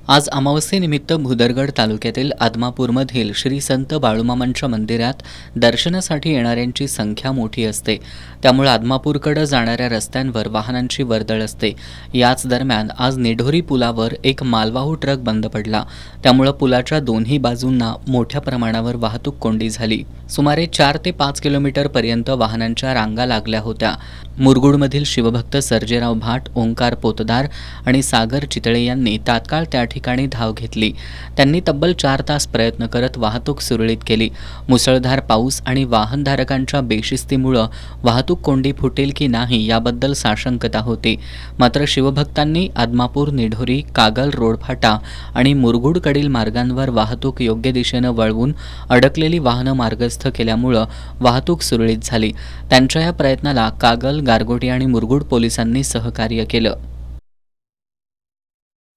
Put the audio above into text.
आज अमावस्येनिमित्त भुदरगड तालुक्यातील आदमापूरमधील श्री संत बाळूमामांच्या मंदिरात दर्शनासाठी येणाऱ्यांची संख्या मोठी असते. त्यामुळे आदमापूरकडे जाणाऱ्या रस्त्यांवर वाहनांची वर्दळ असते. याच दरम्यान आज निढोरी पुलावर एक मालवाहू ट्रक बंद पडला. त्यामुळे पुलाच्या दोन्ही बाजूंना मोठ्या प्रमाणावर वाहतूक कोंडी झाली. सुमारे 4 ते 5 किलोमीटरपर्यंत वाहनांच्या रांगा लागल्या होत्या. मुरगुडमधील शिवभक्त सर्जेराव भाट, ओंकार पोतदार आणि सागर चितळे यांनी तात्काळ त्या ठिकाणी धाव घेतली. त्यांनी तब्बल 4 तास प्रयत्न करत वाहतूक सुरळीत केली. मुसळधार पाऊस आणि वाहनधारकांच्या बेशिस्तीमुळे वाहतूक कोंडी फुटेल की नाही याबद्दल साशंकता होती. मात्र शिवभक्तांनी आदमापूर, निढोरी, कागल रोड फाटा आणि मुरगुडकडील मार्गांवर वाहतूक योग्य दिशेनं वळवून अडकलेली वाहनं मार्गस्थ केल्यामुळे वाहतूक सुरळीत झाली. त्यांच्या या प्रयत्नाला कागल, गारगोटी आणि मुरगुड पोलिसांनी सहकार्य केलं.